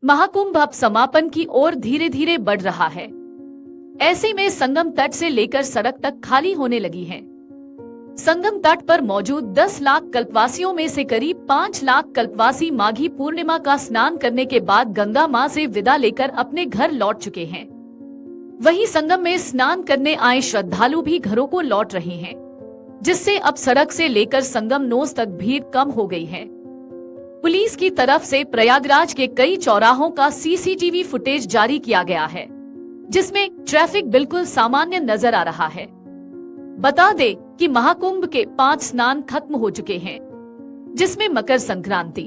महाकुंभ अब समापन की ओर धीरे धीरे बढ़ रहा है। ऐसे में संगम तट से लेकर सड़क तक खाली होने लगी है। संगम तट पर मौजूद 10 लाख कल्पवासियों में से करीब 5 लाख कल्पवासी माघी पूर्णिमा का स्नान करने के बाद गंगा मां से विदा लेकर अपने घर लौट चुके हैं। वहीं संगम में स्नान करने आए श्रद्धालु भी घरों को लौट रहे हैं, जिससे अब सड़क से लेकर संगम नोस तक भीड़ कम हो गई है। पुलिस की तरफ से प्रयागराज के कई चौराहों का सीसीटीवी फुटेज जारी किया गया है, जिसमें ट्रैफिक बिल्कुल सामान्य नजर आ रहा है। बता दें कि महाकुंभ के 5 स्नान खत्म हो चुके हैं, जिसमें मकर संक्रांति,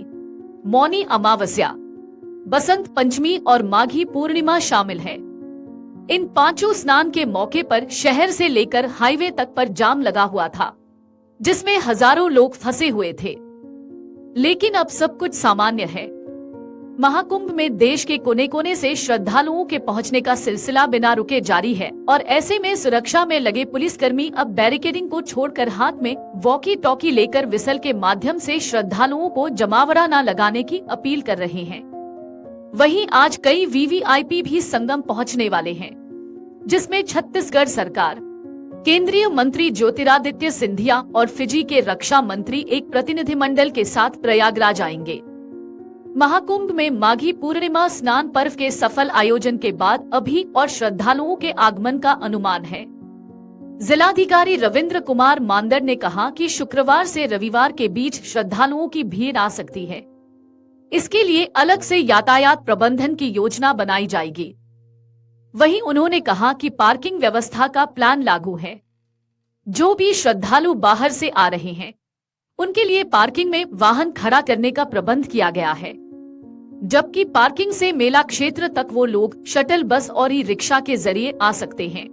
मौनी अमावस्या, बसंत पंचमी और माघी पूर्णिमा शामिल है। इन 5 स्नान के मौके पर शहर से लेकर हाईवे तक पर जाम लगा हुआ था, जिसमें हजारों लोग फंसे हुए थे। लेकिन अब सब कुछ सामान्य है। महाकुंभ में देश के कोने कोने से श्रद्धालुओं के पहुंचने का सिलसिला बिना रुके जारी है और ऐसे में सुरक्षा में लगे पुलिसकर्मी अब बैरिकेडिंग को छोड़कर हाथ में वॉकी टॉकी लेकर विसल के माध्यम से श्रद्धालुओं को जमावड़ा न लगाने की अपील कर रहे हैं। वहीं आज कई वीवीआईपी भी संगम पहुंचने वाले हैं, जिसमें छत्तीसगढ़ सरकार, केंद्रीय मंत्री ज्योतिरादित्य सिंधिया और फिजी के रक्षा मंत्री एक प्रतिनिधिमंडल के साथ प्रयागराज आएंगे। महाकुंभ में माघी पूर्णिमा स्नान पर्व के सफल आयोजन के बाद अभी और श्रद्धालुओं के आगमन का अनुमान है। जिलाधिकारी रविंद्र कुमार मांदर ने कहा कि शुक्रवार से रविवार के बीच श्रद्धालुओं की भीड़ आ सकती है। इसके लिए अलग से यातायात प्रबंधन की योजना बनाई जाएगी। वहीं उन्होंने कहा कि पार्किंग व्यवस्था का प्लान लागू है। जो भी श्रद्धालु बाहर से आ रहे हैं, उनके लिए पार्किंग में वाहन खड़ा करने का प्रबंध किया गया है, जबकि पार्किंग से मेला क्षेत्र तक वो लोग शटल बस और ई रिक्शा के जरिए आ सकते हैं।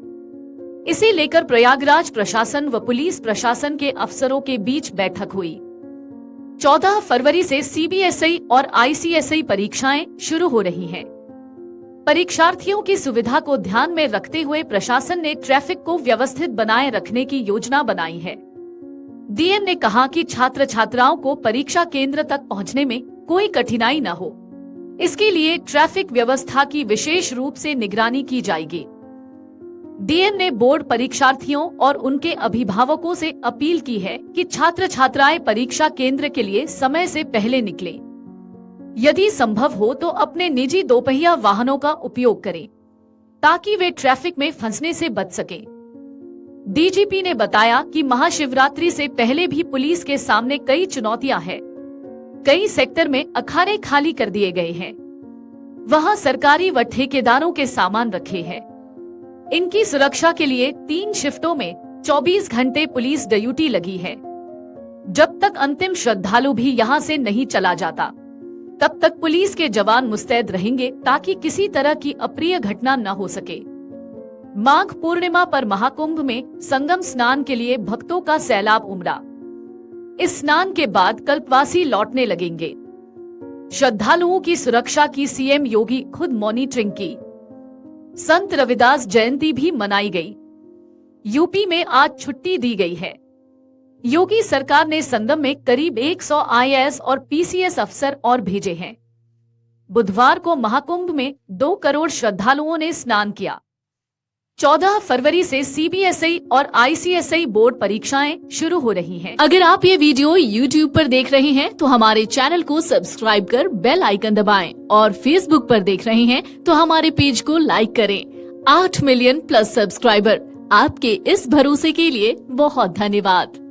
इसे लेकर प्रयागराज प्रशासन व पुलिस प्रशासन के अफसरों के बीच बैठक हुई। 14 फरवरी से सीबीएसई और आईसीएसई परीक्षाएं शुरू हो रही हैं। परीक्षार्थियों की सुविधा को ध्यान में रखते हुए प्रशासन ने ट्रैफिक को व्यवस्थित बनाए रखने की योजना बनाई है। डीएम ने कहा कि छात्र छात्राओं को परीक्षा केंद्र तक पहुंचने में कोई कठिनाई न हो, इसके लिए ट्रैफिक व्यवस्था की विशेष रूप से निगरानी की जाएगी। डीएम ने बोर्ड परीक्षार्थियों और उनके अभिभावकों से अपील की है कि छात्र छात्राएं परीक्षा केंद्र के लिए समय से पहले निकलें। यदि संभव हो तो अपने निजी दोपहिया वाहनों का उपयोग करें, ताकि वे ट्रैफिक में फंसने से बच सकें। डीजीपी ने बताया कि महाशिवरात्रि से पहले भी पुलिस के सामने कई चुनौतियां हैं। कई सेक्टर में अखाड़े खाली कर दिए गए हैं, वहां सरकारी व ठेकेदारों के सामान रखे हैं। इनकी सुरक्षा के लिए 3 शिफ्टों में 24 घंटे पुलिस ड्यूटी लगी है। जब तक अंतिम श्रद्धालु भी यहां से नहीं चला जाता, तब तक पुलिस के जवान मुस्तैद रहेंगे, ताकि किसी तरह की अप्रिय घटना न हो सके। माघ पूर्णिमा पर महाकुंभ में संगम स्नान के लिए भक्तों का सैलाब उमड़ा। इस स्नान के बाद कल्पवासी लौटने लगेंगे। श्रद्धालुओं की सुरक्षा की सीएम योगी खुद मॉनिटरिंग की। संत रविदास जयंती भी मनाई गई। यूपी में आज छुट्टी दी गई है। योगी सरकार ने संगम में करीब 100 आईएएस और पीसीएस अफसर और भेजे हैं। बुधवार को महाकुंभ में 2 करोड़ श्रद्धालुओं ने स्नान किया। 14 फरवरी से सीबीएसई और आईसीएसई बोर्ड परीक्षाएं शुरू हो रही हैं। अगर आप ये वीडियो YouTube पर देख रहे हैं तो हमारे चैनल को सब्सक्राइब कर बेल आइकन दबाएं और Facebook पर देख रहे हैं तो हमारे पेज को लाइक करें। 8 मिलियन प्लस सब्सक्राइबर, आपके इस भरोसे के लिए बहुत धन्यवाद।